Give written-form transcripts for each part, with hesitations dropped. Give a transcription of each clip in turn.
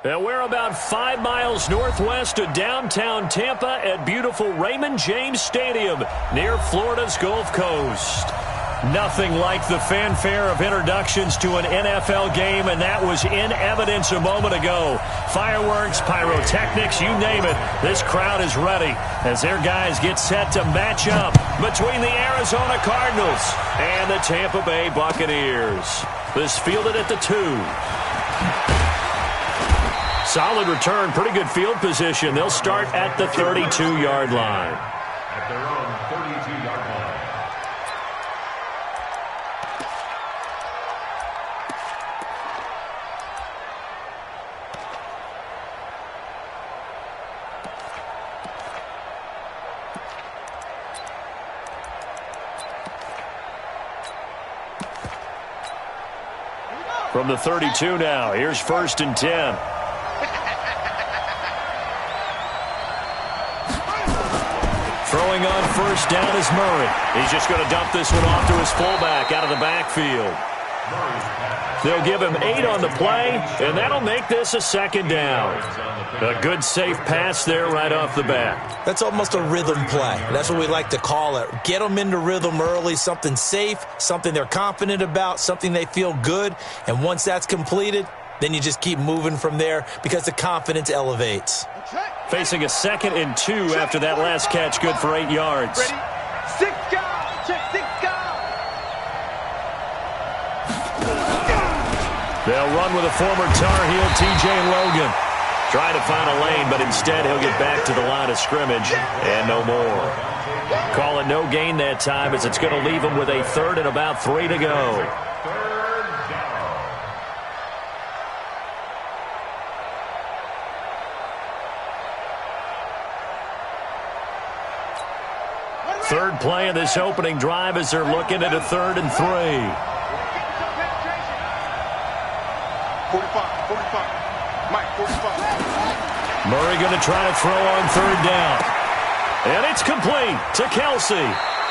And we're about 5 miles northwest of downtown Tampa at beautiful Raymond James Stadium near Florida's Gulf Coast. Nothing like the fanfare of introductions to an NFL game, and that was in evidence a moment ago. Fireworks, pyrotechnics, you name it. This crowd is ready as their guys get set to match up between the Arizona Cardinals and the Tampa Bay Buccaneers. This fielded at the 2. Solid return, pretty good field position. They'll start at the 32-yard line. At their own 32-yard line. From the 32 now, here's 1st and 10. Throwing on 1st down is Murray. He's just going to dump this one off to his fullback out of the backfield. They'll give him 8 on the play, and that'll make this a 2nd down. A good, safe pass there right off the bat. That's almost a rhythm play. That's what we like to call it. Get them into rhythm early, something safe, something they're confident about, something they feel good. And once that's completed, then you just keep moving from there because the confidence elevates. Facing a 2nd and 2 after that last catch, good for 8 yards. Ready? 6 guard. Check 6 guard. They'll run with a former Tar Heel, T.J. Logan. Trying to find a lane, but instead he'll get back to the line of scrimmage and no more. Calling no gain that time as it's going to leave him with a 3rd and about 3 to go. Third play of this opening drive as they're looking at a 3rd and 3. 45. Mike, 45. Murray going to try to throw on 3rd down. And it's complete to Kelsey.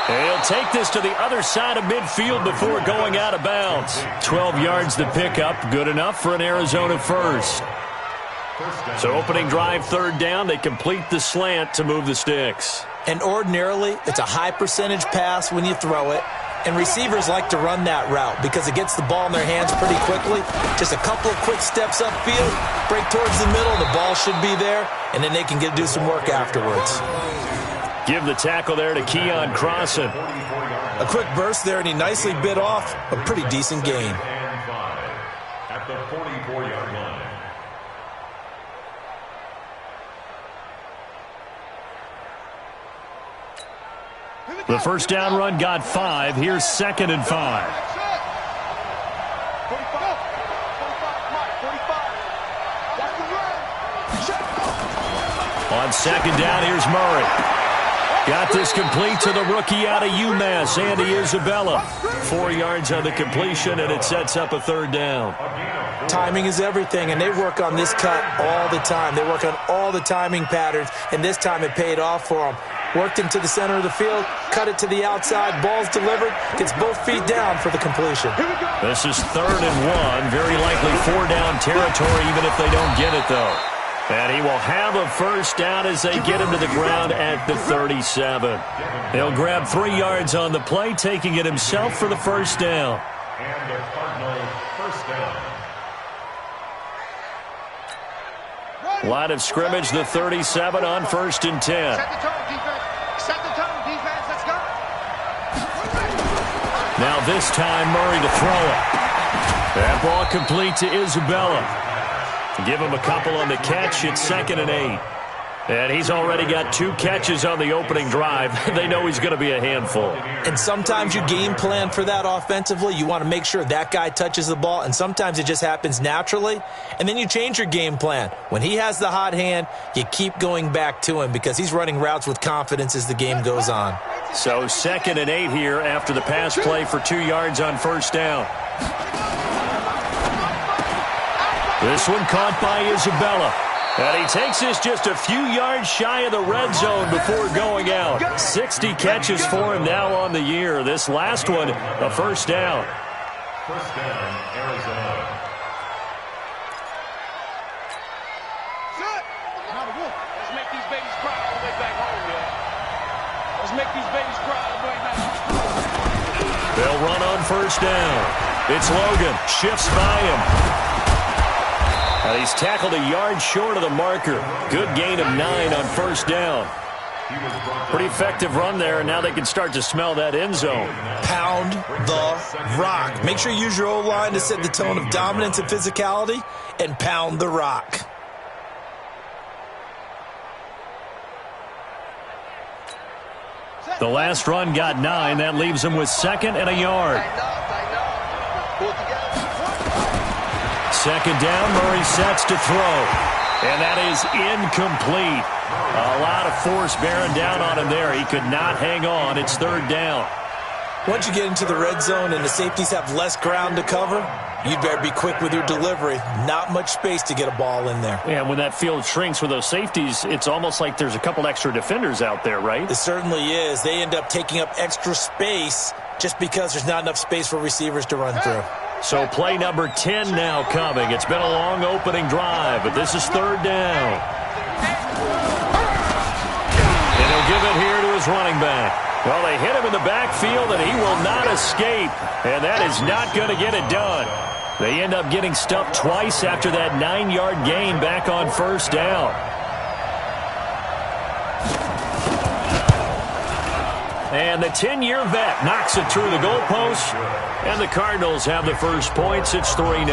He'll take this to the other side of midfield before going out of bounds. 12 yards to pick up. Good enough for an Arizona 1st. So opening drive 3rd down. They complete the slant to move the sticks. And ordinarily, it's a high percentage pass when you throw it. And receivers like to run that route because it gets the ball in their hands pretty quickly. Just a couple of quick steps upfield, break towards the middle, the ball should be there, and then they can do some work afterwards. Give the tackle there to Keon Crossan. A quick burst there, and he nicely bit off a pretty decent gain. At the 44-yard line. The 1st down run got 5. Here's 2nd and 5. On 2nd down, here's Murray. Got this complete to the rookie out of UMass, Andy Isabella. 4 yards on the completion, and it sets up a 3rd down. Timing is everything, and they work on this cut all the time. They work on all the timing patterns, and this time it paid off for them. Worked into the center of the field, cut it to the outside, ball's delivered, gets both feet down for the completion. This is 3rd and 1, very likely 4 down territory even if they don't get it though. And he will have a 1st down as they get him to the ground at the 37. He'll grab 3 yards on the play, taking it himself for the 1st down. And the Cardinals 1st down. Line of scrimmage, the 37 on 1st and 10. Set the tone, defense. Set the tone, defense. Let's go. Now this time, Murray to throw it. That ball complete to Isabella. Give him a couple on the catch. It's 2nd and 8. And he's already got 2 catches on the opening drive. They know he's going to be a handful. And sometimes you game plan for that offensively. You want to make sure that guy touches the ball, and sometimes it just happens naturally. And then you change your game plan. When he has the hot hand, you keep going back to him because he's running routes with confidence as the game goes on. So 2nd and 8 here after the pass play for 2 yards on 1st down. This one caught by Isabella. And he takes this just a few yards shy of the red zone before going out. 60 catches for him now on the year. This last one, a 1st down. 1st down, Arizona. babies cry all the way back home, man. Let's make these babies cry all the way back home. They'll run on first down. It's Logan. Shifts by him. And he's tackled a yard short of the marker. Good gain of 9 on first down. Pretty effective run there, and now they can start to smell that end zone. Pound the rock. Make sure you use your O-line to set the tone of dominance and physicality, and pound the rock. The last run got 9. That leaves him with 2nd and a yard. Second down, Murray sets to throw. And that is incomplete. A lot of force bearing down on him there. He could not hang on. It's 3rd down. Once you get into the red zone and the safeties have less ground to cover, you better be quick with your delivery. Not much space to get a ball in there. Yeah, when that field shrinks with those safeties, it's almost like there's a couple extra defenders out there, right? It certainly is. They end up taking up extra space just because there's not enough space for receivers to run through. So play number 10 now coming. It's been a long opening drive, but this is 3rd down. And he'll give it here to his running back. Well, they hit him in the backfield, and he will not escape. And that is not going to get it done. They end up getting stuffed twice after that 9-yard gain back on first down. And the 10-year vet knocks it through the goalpost. And the Cardinals have the first points. It's 3-0.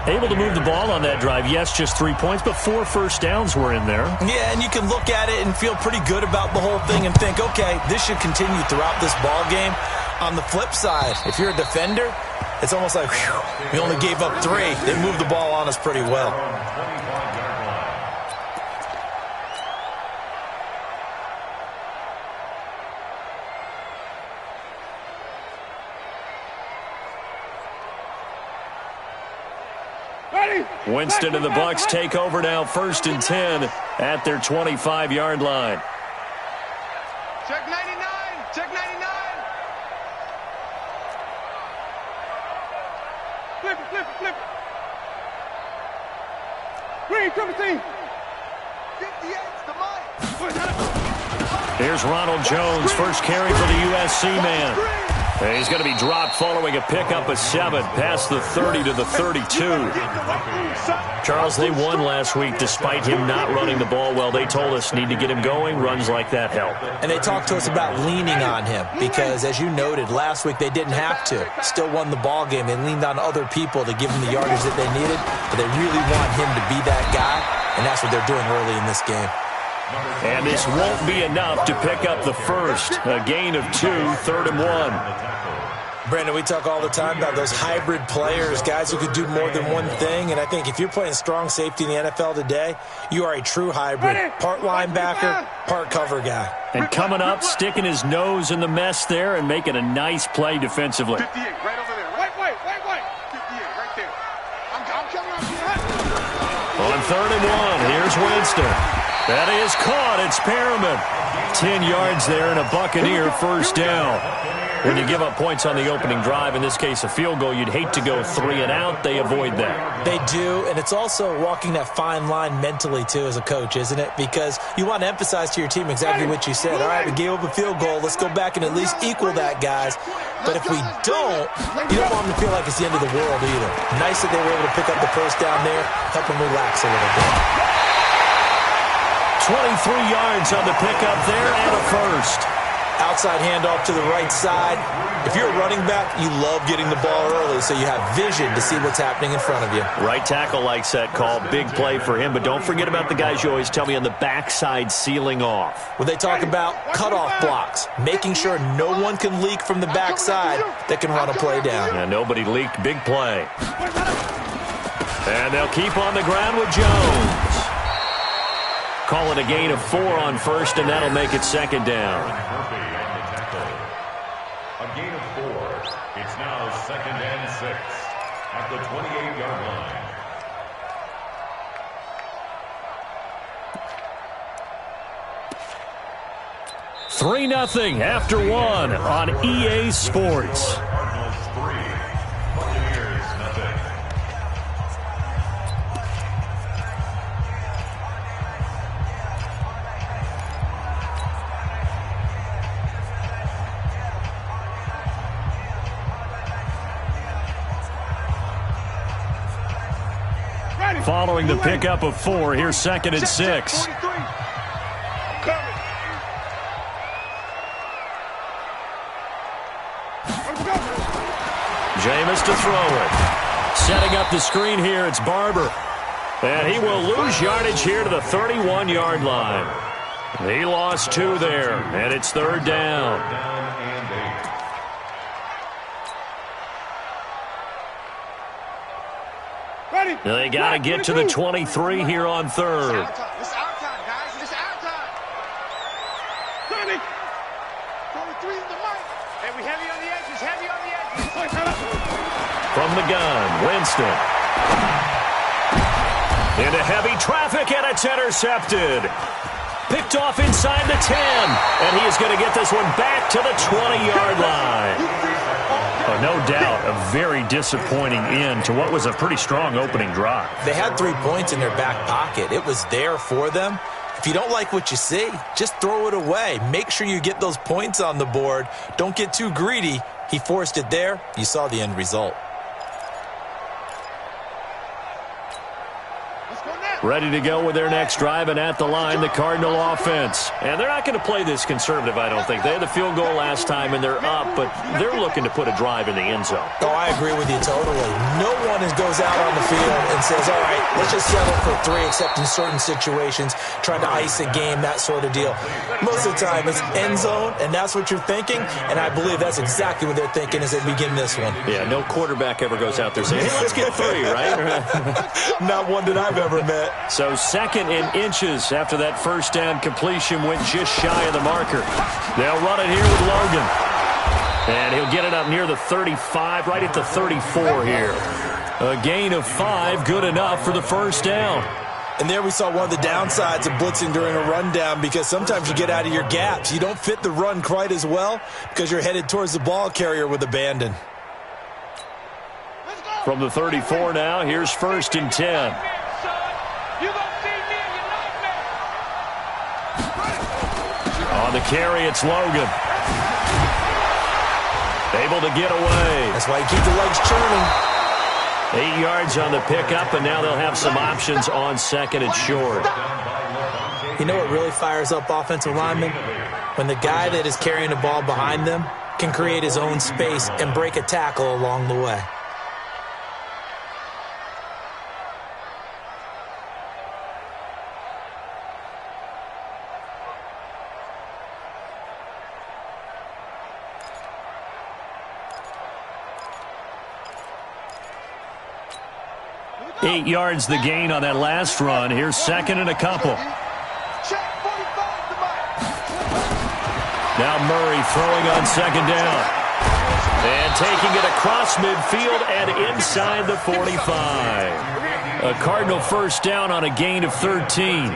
Able to move the ball on that drive. Yes, just 3 points, but 4 first downs were in there. Yeah, and you can look at it and feel pretty good about the whole thing and think, okay, this should continue throughout this ball game. On the flip side, if you're a defender, it's almost like, whew, we only gave up 3. They moved the ball on us pretty well. Winston and the Bucks take over now, 1st and 10 at their 25-yard line. Check 99. Check 99. Flip it, flip it, flip it. Green, 17. 58's the mic. Here's Ronald Jones, first carry for the USC man. And he's going to be dropped following a pickup of 7 past the 30 to the 32. Charles, they won last week despite him not running the ball well. They told us need to get him going. Runs like that help. And they talked to us about leaning on him because, as you noted, last week they didn't have to. Still won the ball game. They leaned on other people to give them the yardage that they needed, but they really want him to be that guy, and that's what they're doing early in this game. And this won't be enough to pick up the first. A gain of 2, 3rd and 1. Brandon, we talk all the time about those hybrid players, guys who could do more than one thing. And I think if you're playing strong safety in the NFL today, you are a true hybrid. Part linebacker, part cover guy. And coming up, sticking his nose in the mess there and making a nice play defensively. 58, right over there. Wait. 58, right there. I'm coming up here. On 3rd and 1, here's Winston. That is caught. It's Perriman. 10 yards there and a Buccaneer first down. When you give up points on the opening drive, in this case a field goal, you'd hate to go 3 and out. They avoid that. They do, and it's also walking that fine line mentally, too, as a coach, isn't it? Because you want to emphasize to your team exactly what you said. All right, we gave up a field goal. Let's go back and at least equal that, guys. But if we don't, you don't want them to feel like it's the end of the world either. Nice that they were able to pick up the first down there, help them relax a little bit. 23 yards on the pickup there and a first. Outside handoff to the right side. If you're a running back, you love getting the ball early so you have vision to see what's happening in front of you. Right tackle likes that call. Big play for him. But don't forget about the guys you always tell me on the backside sealing off. When they talk about cutoff blocks, making sure no one can leak from the backside that can run a play down. Yeah, nobody leaked. Big play. And they'll keep on the ground with Jones. Call it a gain of 4 on first, and that'll make it 2nd down. A gain of 4. It's now 2nd and 6 at the 28-yard line. 3-0 after 1 on EA Sports. Cardinals 3, Buccaneers nothing. following the pickup of 4. Here's 2nd and 6. Jameis to throw it. Setting up the screen here, it's Barber. And he will lose yardage here to the 31-yard line. He lost 2 there, and it's 3rd down. They got to get to the 23 here on 3rd. It's our time, guys. It's our time. 23 in the mic. Hey, we heavy on the edges. Heavy on the edges. From the gun, Winston. Into heavy traffic, and it's intercepted. Picked off inside the 10, and he is going to get this one back to the 20-yard line. Oh, no doubt, a very disappointing end to what was a pretty strong opening drive. They had 3 points in their back pocket. It was there for them. If you don't like what you see, just throw it away. Make sure you get those points on the board. Don't get too greedy. He forced it there. You saw the end result. Ready to go with their next drive, and at the line, the Cardinal offense. And they're not going to play this conservative, I don't think. They had the field goal last time, and they're up, but they're looking to put a drive in the end zone. Oh, I agree with you totally. No one goes out on the field and says, all right, let's just settle for 3, except in certain situations, trying to ice a game, that sort of deal. Most of the time, it's end zone, and that's what you're thinking, and I believe that's exactly what they're thinking as they begin this one. Yeah, no quarterback ever goes out there saying, hey, let's get 3, right? Not one that I've ever met. So 2nd and inches after that first down completion went just shy of the marker. They'll run it here with Logan. And he'll get it up near the 35, right at the 34 here. A gain of 5, good enough for the first down. And there we saw one of the downsides of blitzing during a rundown, because sometimes you get out of your gaps. You don't fit the run quite as well because you're headed towards the ball carrier with abandon. From the 34 now, here's 1st and 10. On the carry, it's Logan. Able to get away. That's why you keep the legs churning. 8 yards on the pickup, and now they'll have some options on 2nd and short. You know what really fires up offensive linemen? When the guy that is carrying the ball behind them can create his own space and break a tackle along the way. Eight yards the gain on that last run. Here's 2nd and a couple. Now Murray throwing on 2nd down. And taking it across midfield and inside the 45. A Cardinal first down on a gain of 13.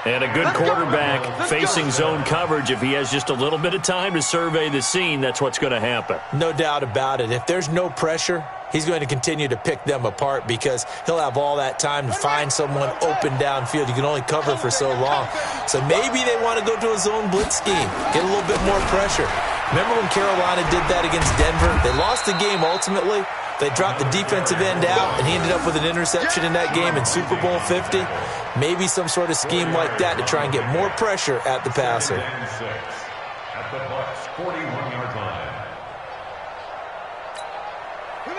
And a good quarterback facing zone coverage. If he has just a little bit of time to survey the scene, that's what's going to happen. No doubt about it. If there's no pressure, he's going to continue to pick them apart because he'll have all that time to find someone open downfield. You can only cover for so long. So maybe they want to go to a zone blitz scheme, get a little bit more pressure. Remember when Carolina did that against Denver? They lost the game ultimately. They dropped the defensive end out, and he ended up with an interception in that game in Super Bowl 50. Maybe some sort of scheme like that to try and get more pressure at the passer. At the Bucs 41-yard line.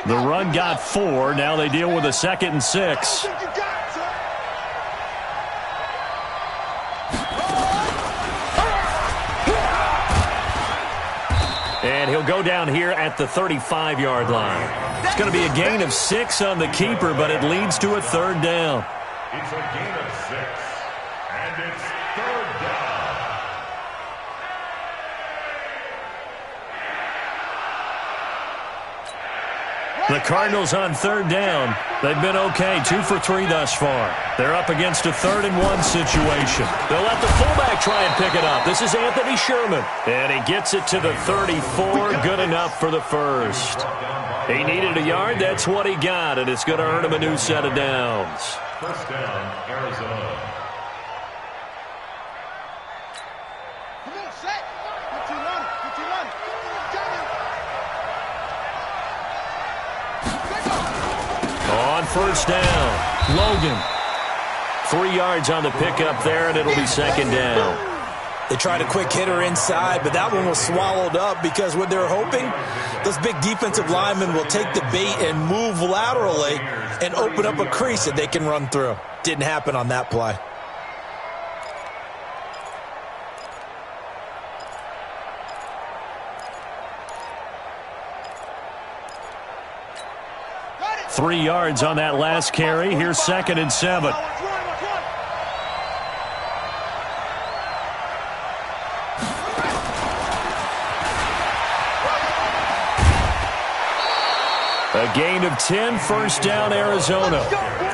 The run got 4. Now they deal with a 2nd and 6. And he'll go down here at the 35-yard line. It's going to be a gain of 6 on the keeper, but it leads to a 3rd down. It's a gain of 6, and it's 3rd down. The Cardinals on 3rd down. They've been okay, 2 for 3 thus far. They're up against a 3rd and 1 situation. They'll let the fullback try and pick it up. This is Anthony Sherman. And he gets it to the 34, good enough for the first. He needed a yard, that's what he got, and it's going to earn him a new set of downs. First down, Arizona. Come on, set. Put your money. Put your money. On first down, Logan. 3 yards on the pickup there, and it'll be second down. They tried a quick hitter inside, but that one was swallowed up because what they're hoping, those big defensive linemen will take the bait and move laterally and open up a crease that they can run through. Didn't happen on that play. Three yards on that last carry. Here's second and 7. A gain of 10, first down, Arizona.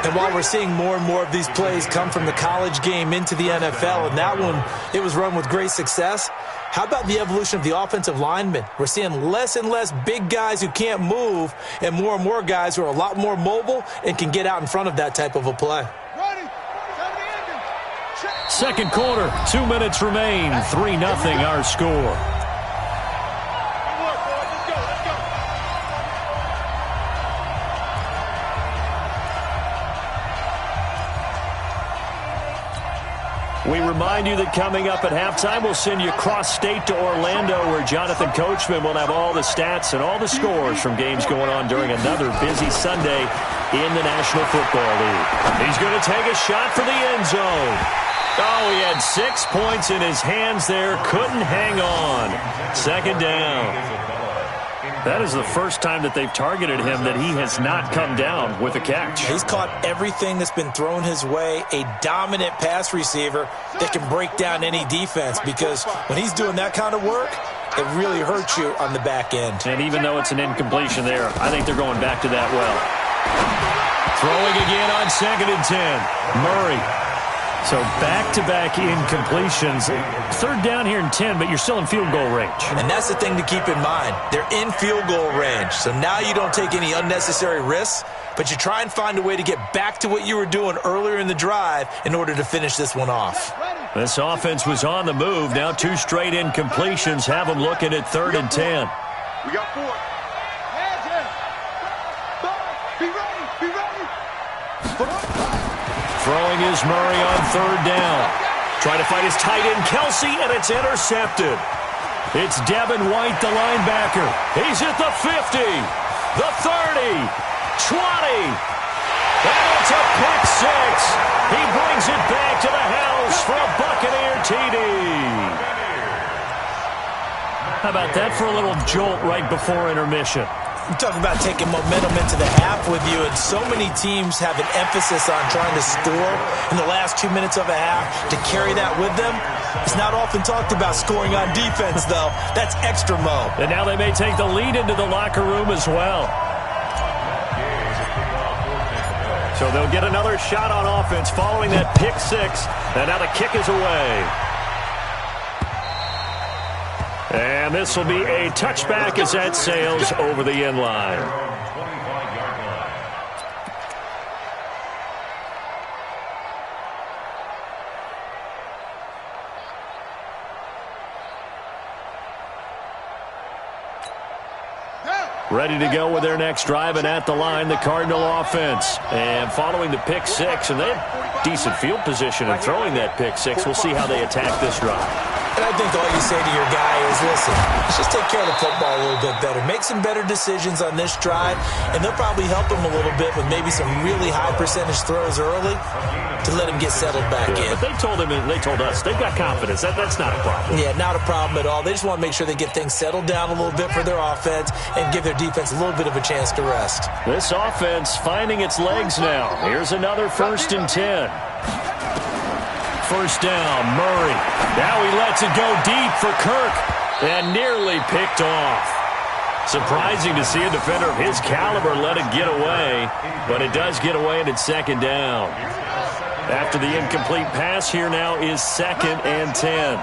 And while we're seeing more and more of these plays come from the college game into the NFL, and that one, it was run with great success, how about the evolution of the offensive linemen? We're seeing less and less big guys who can't move and more guys who are a lot more mobile and can get out in front of that type of a play. Second quarter, 2 minutes remain. 3-0 our score. We remind you that coming up at halftime, we'll send you cross-state to Orlando, where Jonathan Coachman will have all the stats and all the scores from games going on during another busy Sunday in the National Football League. He's going to take a shot for the end zone. Oh, he had 6 points in his hands there. Couldn't hang on. Second down. That is the first time that they've targeted him that he has not come down with a catch. He's caught everything that's been thrown his way. A dominant pass receiver that can break down any defense, because when he's doing that kind of work, it really hurts you on the back end. And even though it's an incompletion there, I think they're going back to that well. Throwing again on second and 10. Murray. So back-to-back incompletions. Third down here in 10, but you're still in field goal range. And that's the thing to keep in mind. They're in field goal range. So now you don't take any unnecessary risks, but you try and find a way to get back to what you were doing earlier in the drive in order to finish this one off. This offense was on the move. Now 2 straight incompletions have them looking at third and 10. We got 4. Be ready. Throwing is Murray on third down. Trying to fight his tight end, Kelsey, and it's intercepted. It's Devin White, the linebacker. He's at the 50, the 30, 20, and it's a pick 6. He brings it back to the house for a Buccaneer TD. How about that for a little jolt right before intermission? You talk about taking momentum into the half with you, and so many teams have an emphasis on trying to score in the last 2 minutes of a half to carry that with them. It's not often talked about scoring on defense, though. That's extra mo. And now they may take the lead into the locker room as well. So they'll get another shot on offense following that pick 6, and now the kick is away. And this will be a touchback as that sails over the end line. Ready to go with their next drive, and at the line, the Cardinal offense. And following the pick 6, and they have decent field position in throwing that pick 6. We'll see how they attack this drive. And I think all you say to your guy is, listen, let's just take care of the football a little bit better. Make some better decisions on this drive, and they'll probably help him a little bit with maybe some really high percentage throws early to let him get settled back in. But they told us, they've got confidence. That's not a problem. Yeah, not a problem at all. They just want to make sure they get things settled down a little bit for their offense and give their defense a little bit of a chance to rest. This offense finding its legs now. Here's another first and 10. First down, Murray. Now he lets it go deep for Kirk and nearly picked off. Surprising to see a defender of his caliber let it get away, but it does get away and it's second down. After the incomplete pass, here now is second and 10.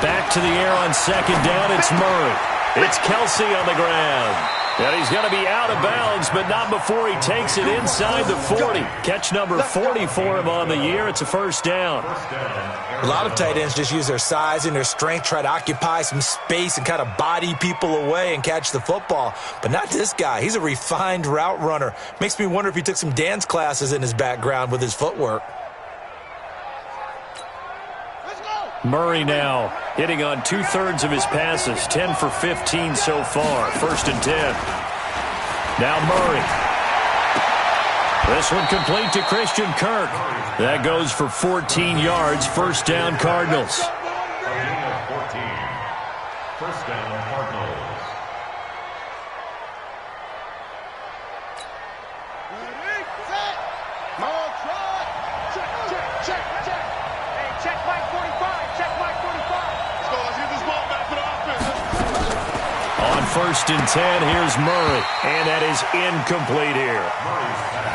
Back to the air on second down, it's Murray. It's Kelsey on the ground. And he's going to be out of bounds, but not before he takes it inside the 40. Catch number 40 for him on the year. It's a first down. A lot of tight ends just use their size and their strength, try to occupy some space and kind of body people away and catch the football. But not this guy. He's a refined route runner. Makes me wonder if he took some dance classes in his background with his footwork. Murray now hitting on 2/3 of his passes, 10 for 15 so far. 1st and 10. Now Murray. This one complete to Christian Kirk. That goes for 14 yards. First down, Cardinals. A gain of 14. First down, Cardinals. Ready, set, ball try. Check. Hey, check Mike 45. Check Mike 45. Let's get this ball back to the offense. On 1st and 10, here's Murray. And that is incomplete here.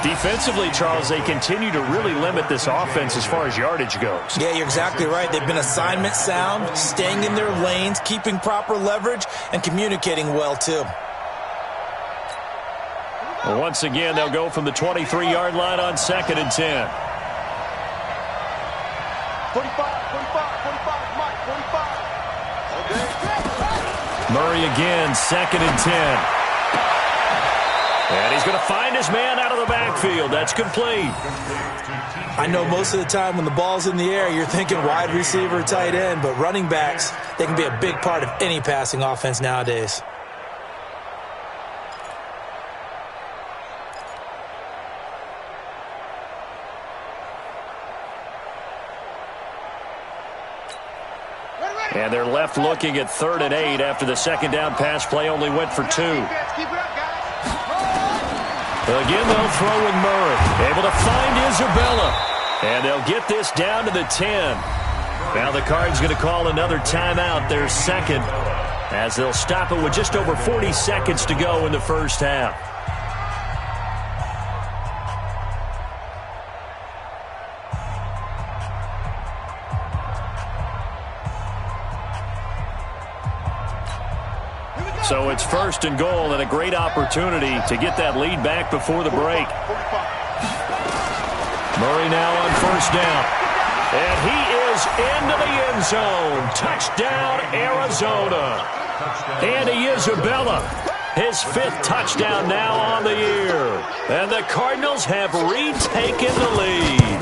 Defensively, Charles, they continue to really limit this offense as far as yardage goes. Yeah, you're exactly right. They've been assignment sound, staying in their lanes, keeping proper leverage, and communicating well, too. Well, once again, they'll go from the 23-yard line on 2nd and 10. 45, Mike, 45. Okay. Murray again, 2nd and 10. And he's going to find his man out of the backfield. That's complete. I know most of the time when the ball's in the air, you're thinking wide receiver, tight end, but running backs, they can be a big part of any passing offense nowadays. And they're left looking at 3rd and 8 after the second down pass play only went for 2. Keep it up, guys. Again, they'll throw with Murray. Able to find Isabella. And they'll get this down to the 10. Now the Cards going to call another timeout, their second, as they'll stop it with just over 40 seconds to go in the first half. So it's 1st and goal and a great opportunity to get that lead back before the break. Murray now on 1st down. And he is into the end zone. Touchdown, Arizona. Andy Isabella, his 5th touchdown now on the year. And the Cardinals have retaken the lead.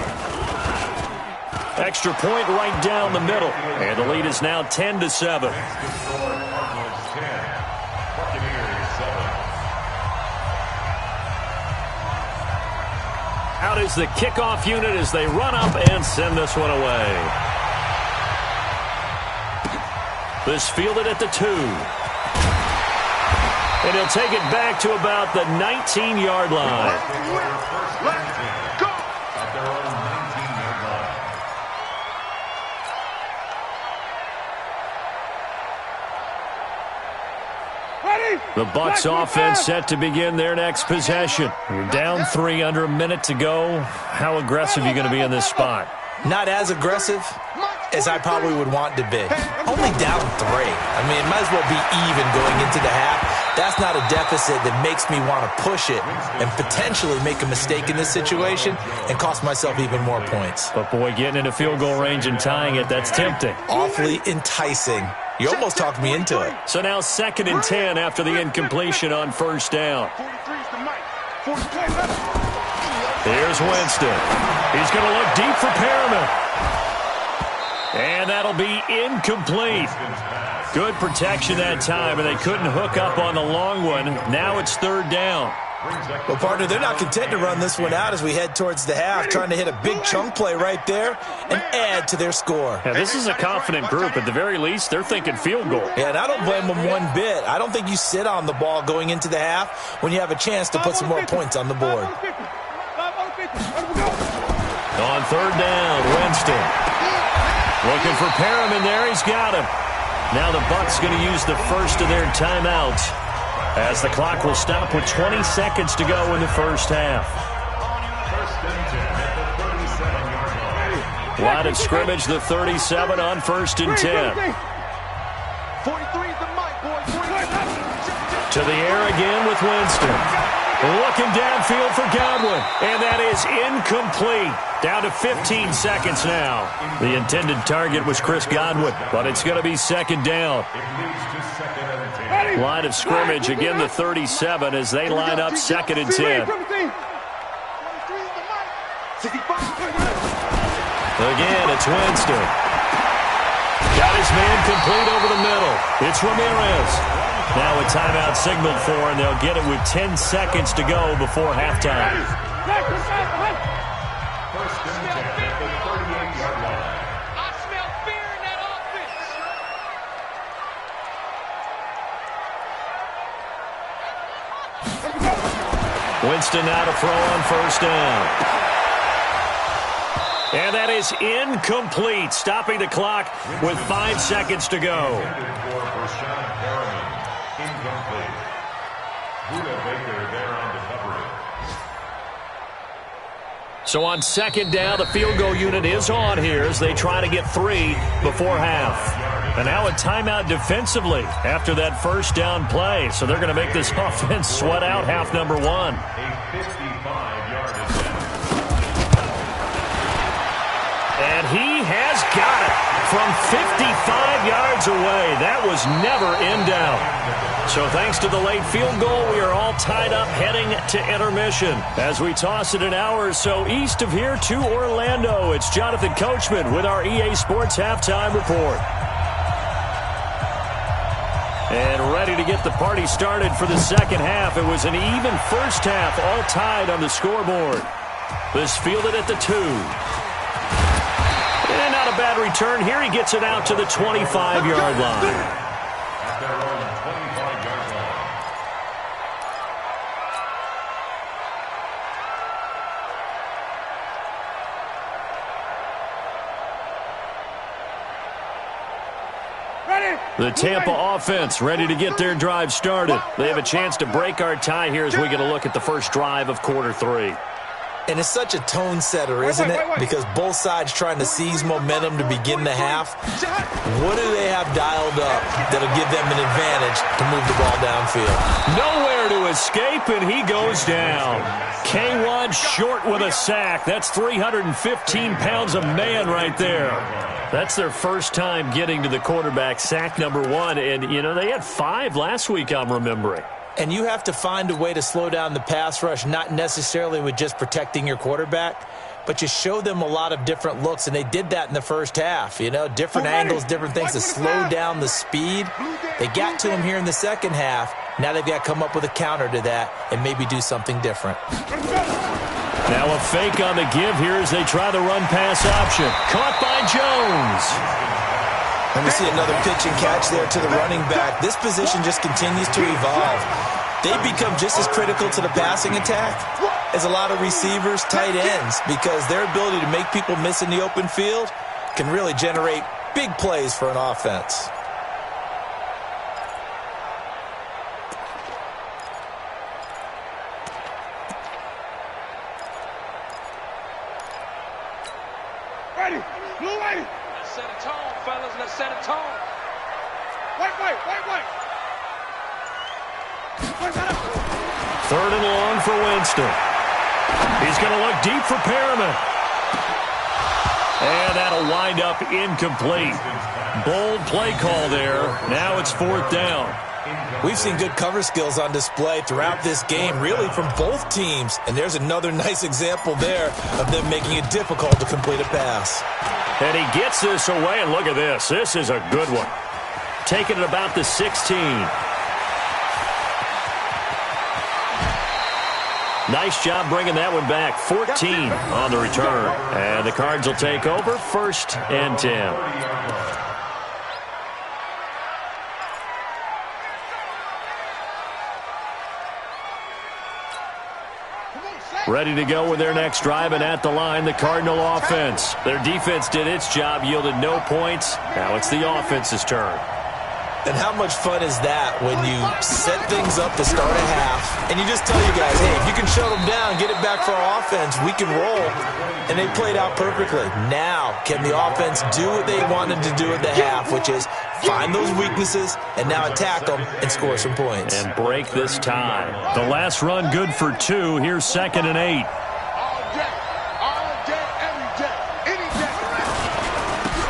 Extra point right down the middle. And the lead is now 10-7. Out is the kickoff unit as they run up and send this one away. This fielded at the 2. And he'll take it back to about the 19-yard line. Let's go! At their own 19-yard line. The Bucs offense set to begin their next possession. You're down 3, under a minute to go. How aggressive are you going to be in this spot? Not as aggressive as I probably would want to be. Only down 3. I mean, it might as well be even going into the half. That's not a deficit that makes me want to push it and potentially make a mistake in this situation and cost myself even more points. But, boy, getting into field goal range and tying it, that's tempting. Awfully enticing. You almost talked me into it. So now 2nd and 10 after the incompletion on 1st down. Here's Winston. He's going to look deep for Perriman. And that'll be incomplete. Good protection that time, and they couldn't hook up on the long one. Now it's 3rd down. Well, partner, they're not content to run this one out as we head towards the half, trying to hit a big chunk play right there and add to their score. Yeah, this is a confident group. At the very least, they're thinking field goal. Yeah, and I don't blame them one bit. I don't think you sit on the ball going into the half when you have a chance to put some more points on the board. On 3rd down, Winston. Looking for Perriman there. He's got him. Now the Bucs going to use the first of their timeouts, as the clock will stop with 20 seconds to go in the first half. Line of scrimmage, the 37 on 1st and 10. 43 is the mic, boys. To the air again with Winston. Looking downfield for Godwin. And that is incomplete. Down to 15 seconds now. The intended target was Chris Godwin, but it's going to be second down. Line of scrimmage, again the 37 as they line up second and 10. Again, it's Winston. Got his man complete over the middle. It's Ramirez. Now a timeout signaled for, and they'll get it with 10 seconds to go before halftime. First and 10 at the 38-yard line. I smell fear in that offense. Winston now to throw on first down. And that is incomplete, stopping the clock with 5 seconds to go. Incomplete. Buda Baker there on the coverage. So on second down, the field goal unit is on here as they try to get 3 before half. And now a timeout defensively after that first down play. So they're going to make this offense sweat out half number 1. A 55-yard attempt. And he has got it from 55 yards away. That was never in doubt. So thanks to the late field goal, we are all tied up heading to intermission. As we toss it an hour or so east of here to Orlando, it's Jonathan Coachman with our EA Sports Halftime Report. And ready to get the party started for the second half. It was an even first half, all tied on the scoreboard. This fielded at the 2. And not a bad return here. He gets it out to the 25-yard line. At their own 25-yard line. The Tampa offense ready to get their drive started. They have a chance to break our tie here as we get a look at the first drive of quarter 3. And it's such a tone setter, isn't it? Because both sides trying to seize momentum to begin the half. What do they have dialed up that'll give them an advantage to move the ball downfield? Nowhere to escape, and he goes down. K1 short with a sack. That's 315 pounds of man right there. That's their first time getting to the quarterback, sack number 1. And, you know, they had 5 last week, I'm remembering. And you have to find a way to slow down the pass rush, not necessarily with just protecting your quarterback, but you show them a lot of different looks, and they did that in the first half. You know, different angles, different things to slow down the speed. They got to him here in the second half. Now they've got to come up with a counter to that and maybe do something different. Now a fake on the give here as they try the run-pass option. Caught by Jones. And we see another pitch and catch there to the running back. This position just continues to evolve. They become just as critical to the passing attack as a lot of receivers, tight ends, because their ability to make people miss in the open field can really generate big plays for an offense. Ready, blue ready. Let's set a tone, fellas. Let's set a tone. Wait. Third and long for Winston. He's going to look deep for Perriman. And that'll wind up incomplete. Bold play call there. Now it's fourth down. We've seen good cover skills on display throughout this game, really from both teams. And there's another nice example there of them making it difficult to complete a pass. And he gets this away, and look at this. This is a good one. Taking it about the 16. Nice job bringing that one back. 14 on the return. And the Cards will take over, first and 10. Ready to go with their next drive, and at the line, the Cardinal offense. Their defense did its job, yielded no points. Now it's the offense's turn. And how much fun is that when you set things up to start a half, and you just tell you guys, hey, if you can shut them down, get it back for our offense, we can roll. And they played out perfectly. Now, can the offense do what they wanted to do at the half, which is find those weaknesses, and now attack them and score some points. And break this tie. The last run good for 2. Here's 2nd and 8. All day, every day, any day.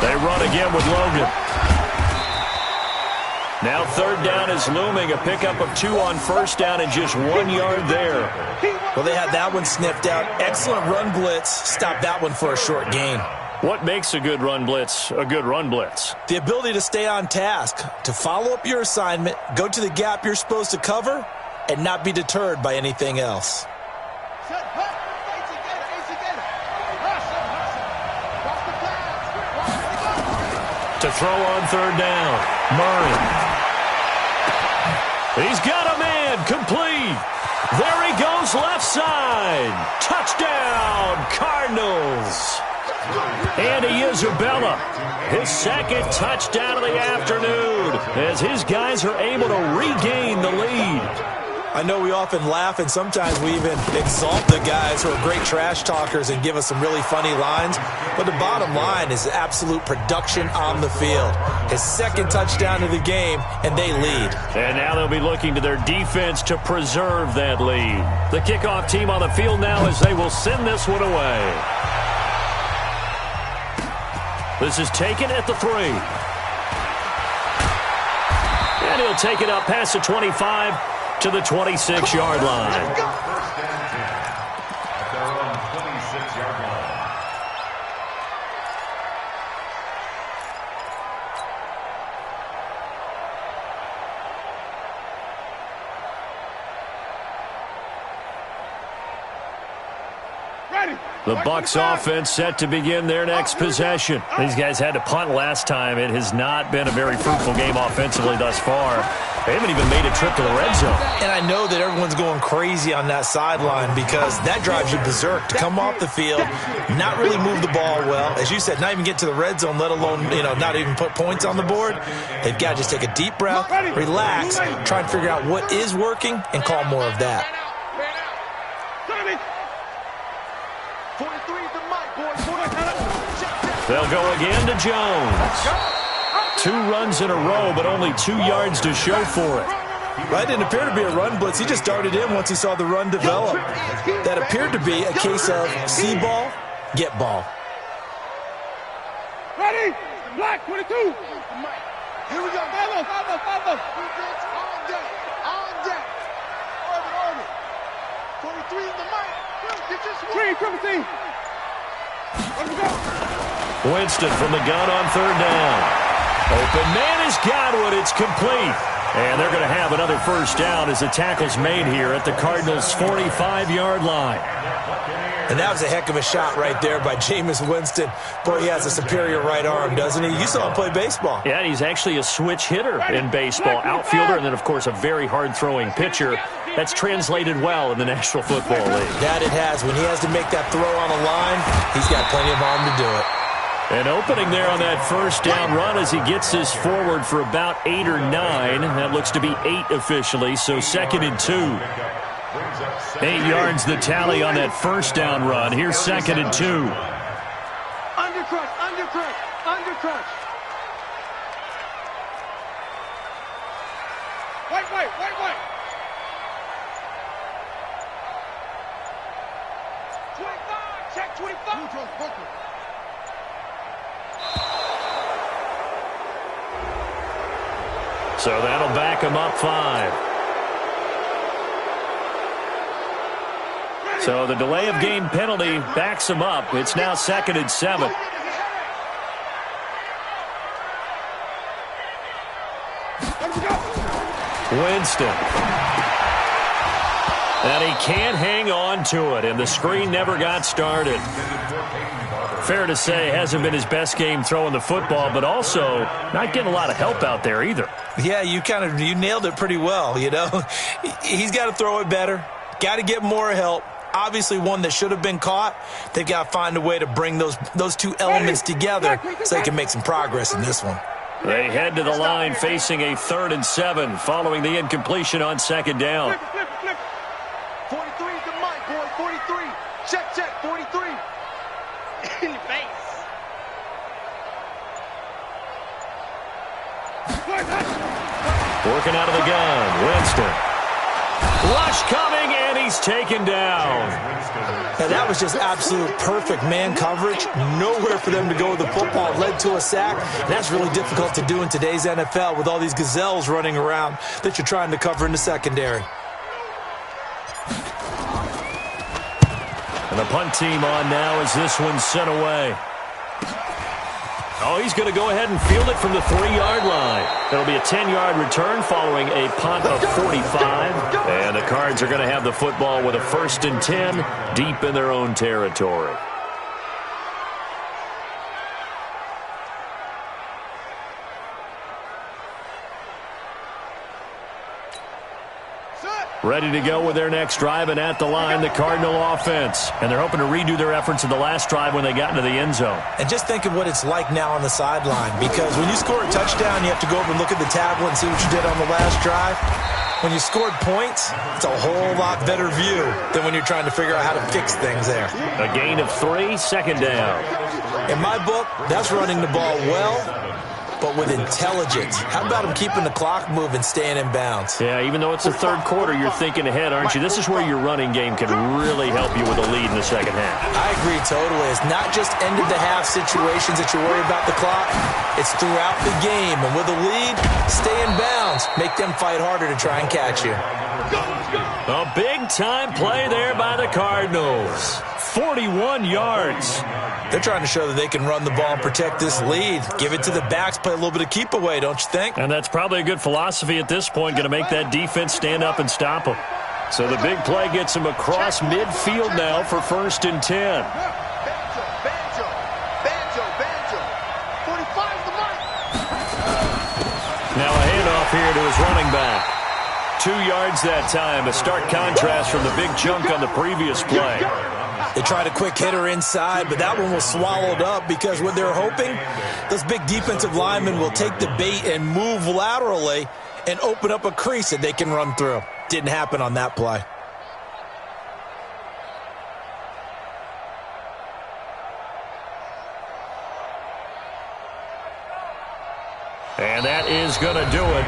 They run again with Logan. Now 3rd down is looming. A pickup of 2 on 1st down and just 1 yard there. Well, they had that one sniffed out. Excellent run blitz. Stop that one for a short gain. What makes a good run blitz a good run blitz? The ability to stay on task, to follow up your assignment, go to the gap you're supposed to cover, and not be deterred by anything else. To throw on 3rd down, Murray. He's got a man, complete. There he goes, left side. Touchdown, Cardinals. Andy Isabella, his 2nd touchdown of the afternoon, as his guys are able to regain the lead. I know we often laugh, and sometimes we even exalt the guys who are great trash talkers and give us some really funny lines. But the bottom line is absolute production on the field. His 2nd touchdown of the game, and they lead. And now they'll be looking to their defense to preserve that lead. The kickoff team on the field now as they will send this one away. This is taken at the 3. And he'll take it up past the 25 to the 26-yard line. First and 10 at their own 26-yard line. The Bucs offense set to begin their next possession. These guys had to punt last time. It has not been a very fruitful game offensively thus far. They haven't even made a trip to the red zone. And I know that everyone's going crazy on that sideline because that drives you berserk to come off the field, not really move the ball well. As you said, not even get to the red zone, let alone, not even put points on the board. They've got to just take a deep breath, relax, try and figure out what is working, and call more of that. They'll go again to Jones. 2 runs in a row, but only 2 yards to show for it. Well, that didn't appear to be a run blitz. He just darted in once he saw the run develop. That appeared to be a case of see ball, get ball. Ready? Black 22. Here we go. Follow. Defense on deck. On deck. Orbit. 23 in the mic. Get this one. 3, 17. Let's go. Winston from the gun on 3rd down. Open man is Godwin. It's complete. And they're going to have another first down as the tackle's made here at the Cardinals' 45-yard line. And that was a heck of a shot right there by Jameis Winston. Boy, he has a superior right arm, doesn't he? You saw him play baseball. Yeah, he's actually a switch hitter in baseball. Outfielder and then, of course, a very hard-throwing pitcher. That's translated well in the National Football League. That it has. When he has to make that throw on a line, he's got plenty of arm to do it. An opening there on that first down run as he gets this forward for about 8 or 9. That looks to be 8 officially, so 2nd and 2. 8 yards the tally on that first down run. Here's 2nd and 2. Undercrush. White. 25, check 25. So that'll back him up 5. So the delay of game penalty backs him up. It's now 2nd and 7. Winston. And he can't hang on to it, and the screen never got started. Fair to say, hasn't been his best game throwing the football, but also not getting a lot of help out there either. Yeah, you nailed it pretty well, He's got to throw it better, got to get more help. Obviously one that should have been caught. They've got to find a way to bring those 2 elements together so they can make some progress in this one. They head to the line facing a 3rd and 7 following the incompletion on 2nd down. 43 is the mic, boy. 43. Check. 43. In your face. Working out of the gun. Winston. Rush coming, and he's taken down. Now, that was just absolute perfect man coverage. Nowhere for them to go with the football. Led to a sack. That's really difficult to do in today's NFL with all these gazelles running around that you're trying to cover in the secondary. And the punt team on now as this one's sent away. Oh, he's going to go ahead and field it from the 3-yard line. It'll be a 10-yard return following a punt of 45. And the Cards are going to have the football with a 1st and 10 deep in their own territory. Ready to go with their next drive, and at the line, the Cardinal offense. And they're hoping to redo their efforts in the last drive when they got into the end zone. And just think of what it's like now on the sideline, because when you score a touchdown, you have to go over and look at the tablet and see what you did on the last drive. When you scored points, it's a whole lot better view than when you're trying to figure out how to fix things there. A gain of 3, 2nd down. In my book, that's running the ball well, but with intelligence. How about him keeping the clock moving, staying in bounds? Yeah, even though it's the 3rd quarter, you're thinking ahead, aren't you? This is where your running game can really help you with a lead in the 2nd half. I agree totally. It's not just end-of-the-half situations that you worry about the clock. It's throughout the game. And with a lead, stay in bounds. Make them fight harder to try and catch you. A big-time play there by the Cardinals. 41 yards. They're trying to show that they can run the ball and protect this lead. Give it to the backs, play a little bit of keep away, don't you think? And that's probably a good philosophy at this point, going to make that defense stand up and stop them. So the big play gets them across midfield now for 1st and 10. Now a handoff here to his running back. 2 yards that time, a stark contrast from the big chunk on the previous play. They tried a quick hitter inside, but that one was swallowed up because what they're hoping, those big defensive linemen will take the bait and move laterally and open up a crease that they can run through. Didn't happen on that play. And that is going to do it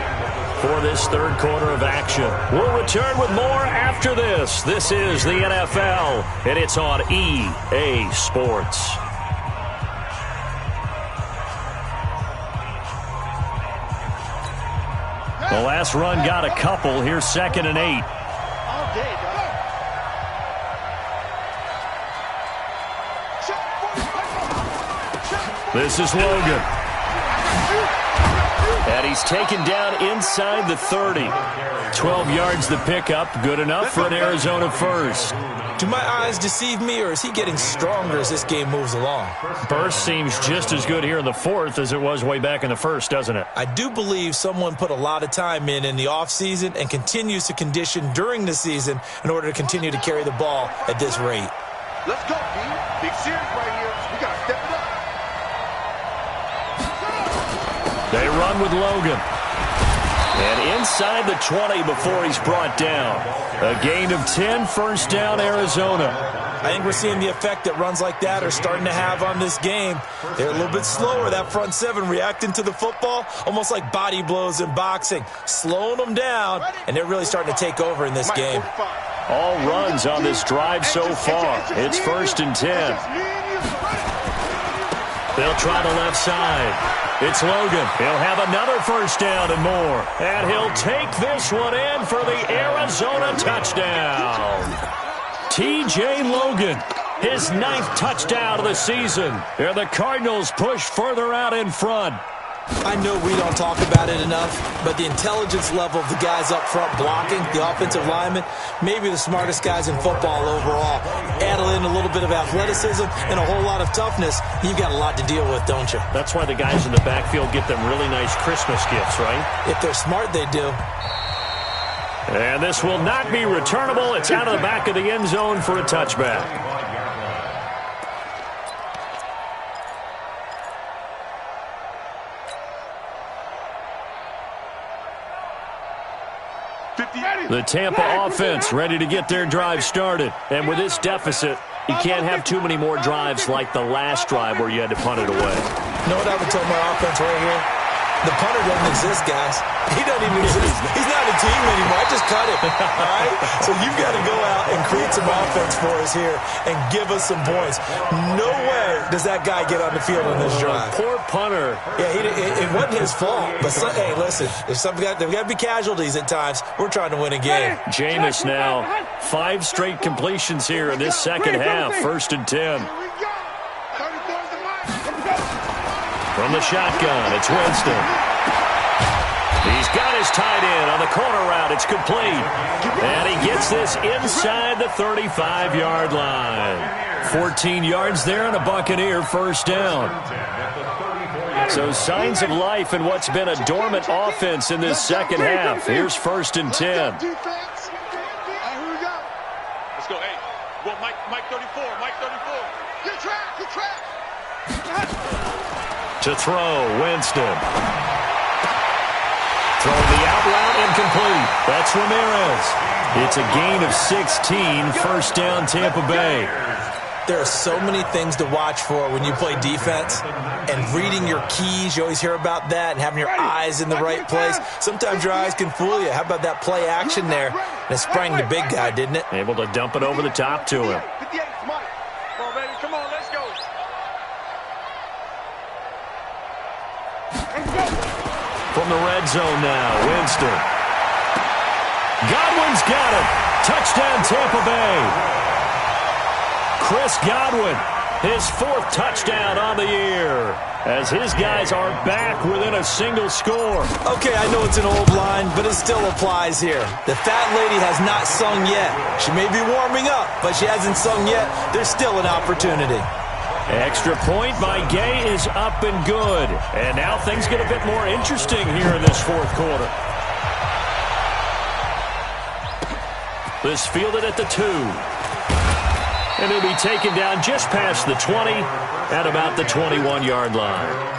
for this 3rd quarter of action. We'll return with more after this. This is the NFL, and it's on EA Sports. The last run got a couple. Here's 2nd and 8. This is Logan. And he's taken down inside the 30. 12 yards the pickup. Good enough for an Arizona first. Do my eyes deceive me, or is he getting stronger as this game moves along? Burst seems just as good here in the 4th as it was way back in the 1st, doesn't it? I do believe someone put a lot of time in the offseason and continues to condition during the season in order to continue to carry the ball at this rate. Let's go, D. Big series right here. We got to step it up. They run with Logan. And inside the 20 before he's brought down. A gain of 10, 1st down, Arizona. I think we're seeing the effect that runs like that are starting to have on this game. They're a little bit slower, that front 7, reacting to the football, almost like body blows in boxing, slowing them down, and they're really starting to take over in this game. All runs on this drive so far. It's 1st and 10. They'll try the left side. It's Logan. He'll have another 1st down and more. And he'll take this one in for the Arizona touchdown. T.J. Logan, his 9th touchdown of the season. And the Cardinals push further out in front. I know we don't talk about it enough, but the intelligence level of the guys up front blocking, the offensive linemen, maybe the smartest guys in football overall. Add in a little bit of athleticism and a whole lot of toughness, you've got a lot to deal with, don't you? That's why the guys in the backfield get them really nice Christmas gifts, right? If they're smart, they do. And this will not be returnable. It's out of the back of the end zone for a touchback. The Tampa offense ready to get their drive started. And with this deficit, you can't have too many more drives like the last drive where you had to punt it away. You know what I would tell my offense right here? The punter doesn't exist, guys. He doesn't even exist. He's not a team anymore. I just cut him. All right? So you've got to go out and create some offense for us here and give us some points. No way does that guy get on the field on this drive. Poor punter. Yeah, it wasn't his fault. But, hey, listen, there's got to be casualties at times. We're trying to win a game. Jameis now, 5 straight completions here in this second half. 1st and 10. From the shotgun, it's Winston. He's got his tight end on the corner route. It's complete. And he gets this inside the 35-yard line. 14 yards there and a Buccaneer first down. So signs of life in what's been a dormant offense in this second half. Here's 1st and 10. Let's go, hey. Well, Mike 34, Mike 34. Get track. To throw, Winston. Throwing the out route, incomplete. That's Ramirez. It's a gain of 16, first down Tampa Bay. There are so many things to watch for when you play defense. And reading your keys, you always hear about that, and having your eyes in the right place. Sometimes your eyes can fool you. How about that play action there? And it sprang the big guy, didn't it? Able to dump it over the top to him. 58, Mike. Come on, baby. Come on, let's go. From the red zone now, Winston. Godwin's got it. Touchdown, Tampa Bay. Chris Godwin, his 4th touchdown on the year, as his guys are back within a single score. Okay, I know it's an old line, but it still applies here. The fat lady has not sung yet. She may be warming up, but she hasn't sung yet. There's still an opportunity. Extra point by Gay is up and good. And now things get a bit more interesting here in this 4th quarter. This fielded at the 2. And he'll be taken down just past the 20 at about the 21-yard line.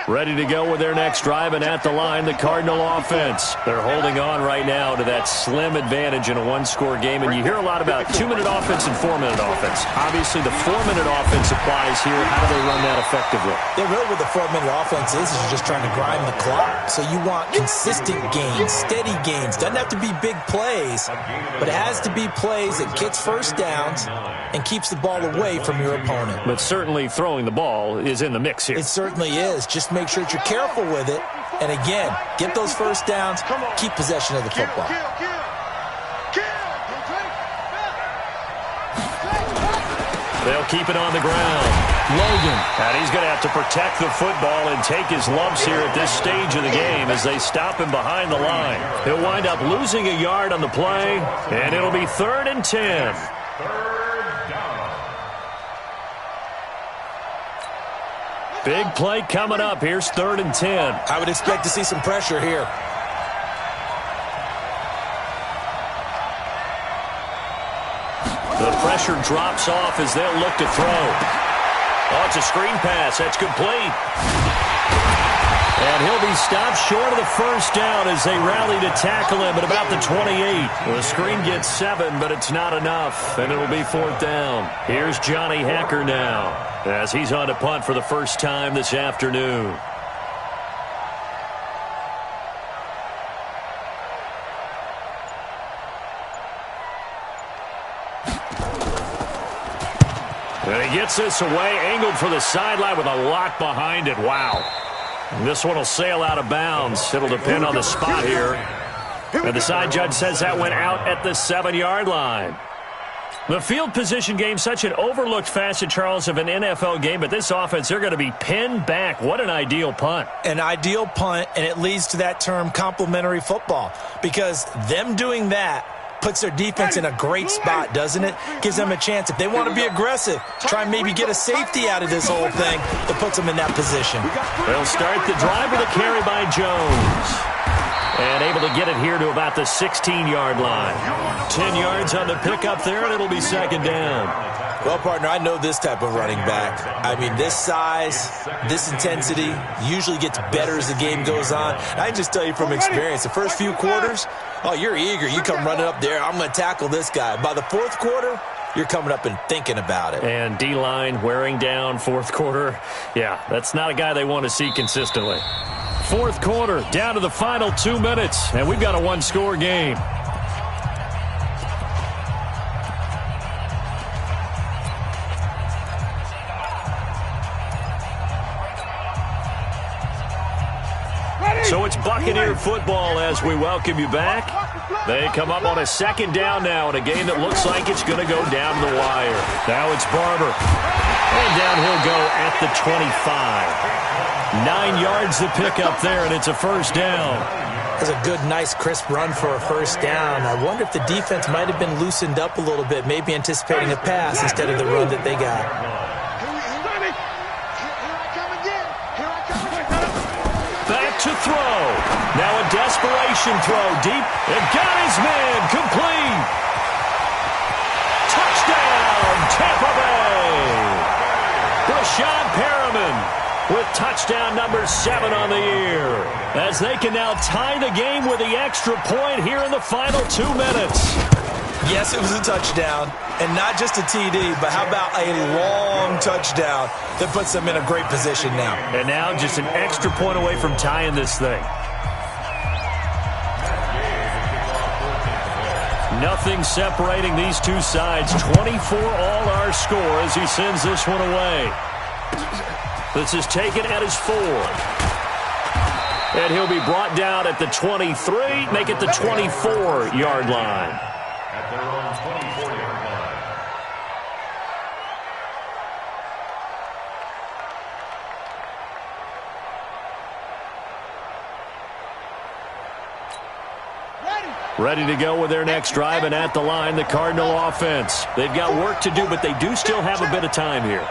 Ready to go with their next drive, and at the line, the Cardinal offense. They're holding on right now to that slim advantage in a 1-score game, and you hear a lot about 2-minute offense and 4-minute offense. Obviously, the 4-minute offense applies here. How do they run that effectively? Yeah, really what the 4-minute offense is you're just trying to grind the clock. So you want consistent gains, steady gains. Doesn't have to be big plays, but it has to be plays that gets first downs and keeps the ball away from your opponent. But certainly throwing the ball is in the mix here. It certainly is. Just make sure that you're careful with it. And again, get those first downs, keep possession of the football. They'll keep it on the ground. Logan. And he's going to have to protect the football and take his lumps here at this stage of the game as they stop him behind the line. He'll wind up losing a yard on the play, and it'll be 3rd and 10. Big play coming up. Here's 3rd and 10. I would expect to see some pressure here. The pressure drops off as they'll look to throw. Oh, it's a screen pass. That's complete. And he'll be stopped short of the first down as they rally to tackle him at about the 28. The screen gets 7, but it's not enough, and it'll be 4th down. Here's Johnny Hacker now as he's on to punt for the first time this afternoon. And he gets this away, angled for the sideline with a lot behind it. Wow. This one will sail out of bounds. It'll depend on the spot here. And the side judge says that went out at the 7-yard line. The field position game, such an overlooked facet, Charles, of an NFL game, but this offense, they're going to be pinned back. What an ideal punt. An ideal punt, and it leads to that term complementary football, because them doing that puts their defense in a great spot, doesn't it? Gives them a chance. If they want to be aggressive, try and maybe get a safety out of this whole thing, it puts them in that position. They'll start the drive with a carry by Jones. And able to get it here to about the 16-yard line. 10 yards on the pickup there, and it'll be 2nd down. Well, partner, I know this type of running back. I mean, this size, this intensity usually gets better as the game goes on. I can just tell you from experience, the first few quarters, oh, you're eager. You come running up there, I'm going to tackle this guy. By the fourth quarter, you're coming up and thinking about it. And D-line wearing down fourth quarter. Yeah, that's not a guy they want to see consistently. Fourth quarter, down to the final 2 minutes, and we've got a one-score game. So it's Buccaneer football as we welcome you back. They come up on a second down now in a game that looks like it's going to go down the wire. Now it's Barber. And down he'll go at the 25. 9 yards to pick up there, and it's a first down. That's a good, nice, crisp run for a first down. I wonder if the defense might have been loosened up a little bit, maybe anticipating a pass instead of the run that they got. Back to throw. Now a desperation throw deep. And got his man complete. Touchdown, Tampa Bay. Brashad Perriman with touchdown number 7 on the year. As they can now tie the game with the extra point here in the final 2 minutes. Yes, it was a touchdown, and not just a TD, but how about a long touchdown that puts them in a great position now. And now just an extra point away from tying this thing. Nothing separating these two sides. 24 all our score as he sends this one away. This is taken at his 4. And he'll be brought down at the 23, make it the 24-yard line. At their own 24-yard line. Ready to go with their next drive, and at the line, the Cardinal offense. They've got work to do, but they do still have a bit of time here.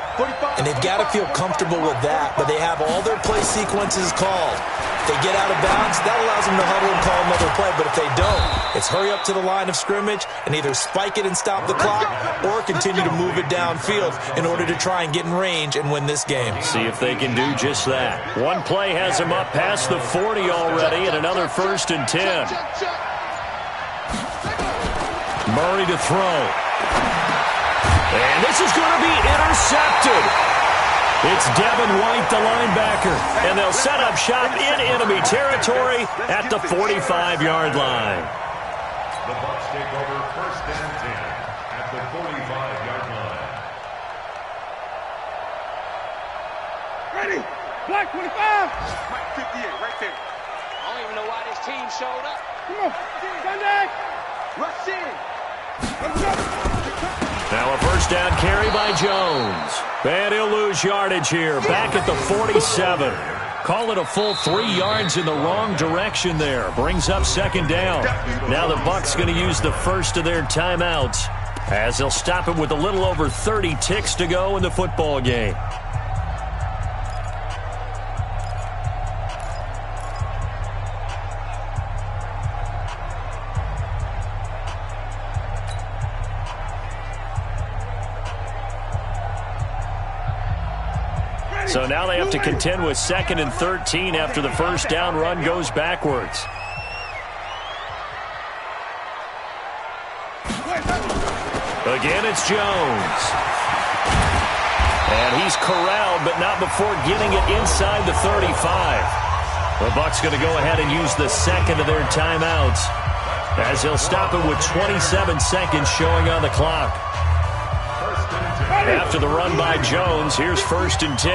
And they've got to feel comfortable with that, but they have all their play sequences called. If they get out of bounds, that allows them to huddle and call another play, but if they don't, it's hurry up to the line of scrimmage and either spike it and stop the clock or continue to move it downfield in order to try and get in range and win this game. See if they can do just that. One play has them up past the 40 already, and another 1st and 10. Murray to throw. And this is going to be intercepted. It's Devin White, the linebacker. And they'll set up shop in enemy territory at the 45-yard line. The Bucs take over 1st and 10 at the 45-yard line. Ready. Black 25. Mike 58 right there. I don't even know why this team showed up. Come on. Sunday. Rush in. Now a first down carry by Jones. And he'll lose yardage here. Back at the 47. Call it a full 3 yards in the wrong direction there. Brings up 2nd down. Now the Bucs going to use the first of their timeouts as they'll stop it with a little over 30 ticks to go in the football game. So now they have to contend with 2nd and 13 after the first down run goes backwards. Again, it's Jones. And he's corralled, but not before getting it inside the 35. The Bucs going to go ahead and use the second of their timeouts as they'll stop it with 27 seconds showing on the clock. After the run by Jones, here's 1st and 10.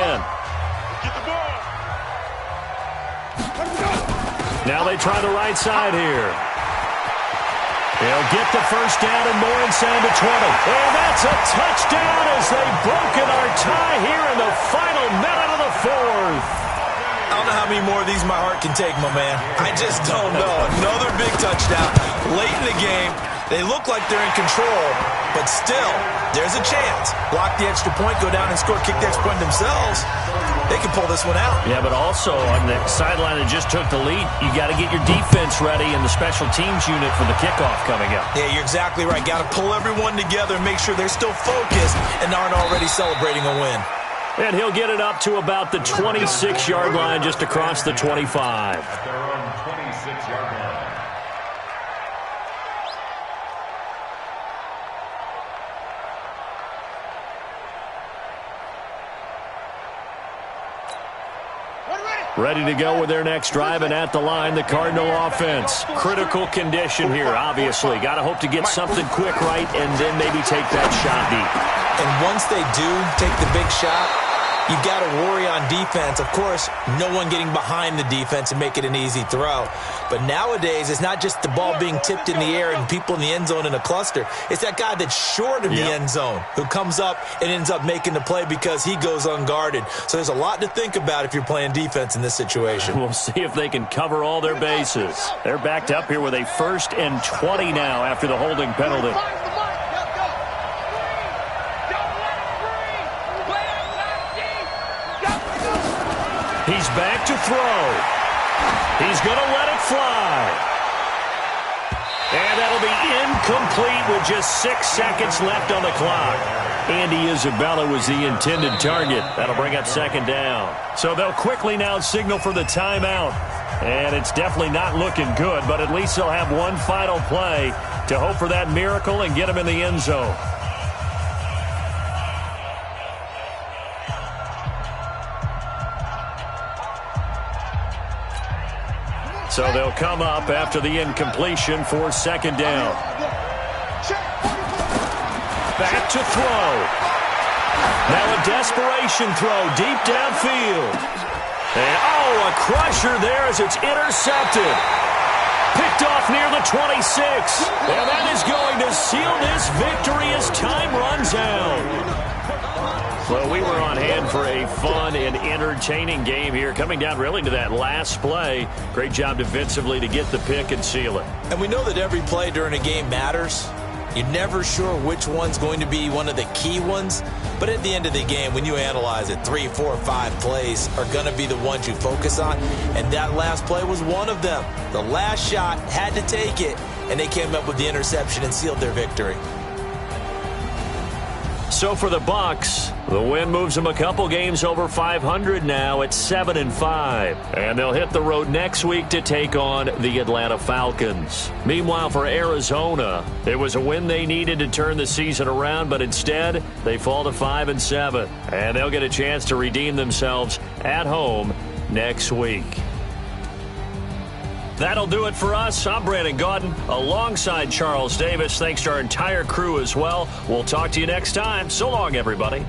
Now they try the right side here. They'll get the first down and more inside the 20. And that's a touchdown as they've broken our tie here in the final minute of the 4th. I don't know how many more of these my heart can take, my man. I just don't know. Another big touchdown late in the game. They look like they're in control, but still, there's a chance. Block the extra point, go down and score, kick the extra point themselves. They can pull this one out. Yeah, but also on the sideline that just took the lead, you got to get your defense ready and the special teams unit for the kickoff coming up. Yeah, you're exactly right. Got to pull everyone together and make sure they're still focused and aren't already celebrating a win. And he'll get it up to about the 26-yard line, just across the 25. At their own 26-yard line. Ready to go with their next drive, and at the line, the Cardinal offense. Critical condition here, obviously. Got to hope to get something quick right and then maybe take that shot deep. And once they do take the big shot, you've got to worry on defense. Of course, no one getting behind the defense and make it an easy throw. But nowadays, it's not just the ball being tipped in the air and people in the end zone in a cluster. It's that guy that's short of the end zone who comes up and ends up making the play because he goes unguarded. So there's a lot to think about if you're playing defense in this situation. We'll see if they can cover all their bases. They're backed up here with a 1st and 20 now after the holding penalty. He's back to throw. He's going to let it fly. And that'll be incomplete with just 6 seconds left on the clock. Andy Isabella was the intended target. That'll bring up 2nd down. So they'll quickly now signal for the timeout. And it's definitely not looking good, but at least they'll have one final play to hope for that miracle and get them in the end zone. So they'll come up after the incompletion for 2nd down. Back to throw. Now a desperation throw deep downfield. And a crusher there as it's intercepted. Picked off near the 26. And that is going to seal this victory as time runs out. Well, we were on hand for a fun and entertaining game here, coming down really to that last play. Great job defensively to get the pick and seal it. And we know that every play during a game matters. You're never sure which one's going to be one of the key ones. But at the end of the game, when you analyze it, 3, 4, 5 plays are going to be the ones you focus on. And that last play was one of them. The last shot had to take it, and they came up with the interception and sealed their victory. So for the Bucs, the win moves them a couple games over 500 now at 7-5. And they'll hit the road next week to take on the Atlanta Falcons. Meanwhile, for Arizona, it was a win they needed to turn the season around, but instead they fall to 5-7. And they'll get a chance to redeem themselves at home next week. That'll do it for us. I'm Brandon Gaudin alongside Charles Davis. Thanks to our entire crew as well. We'll talk to you next time. So long, everybody.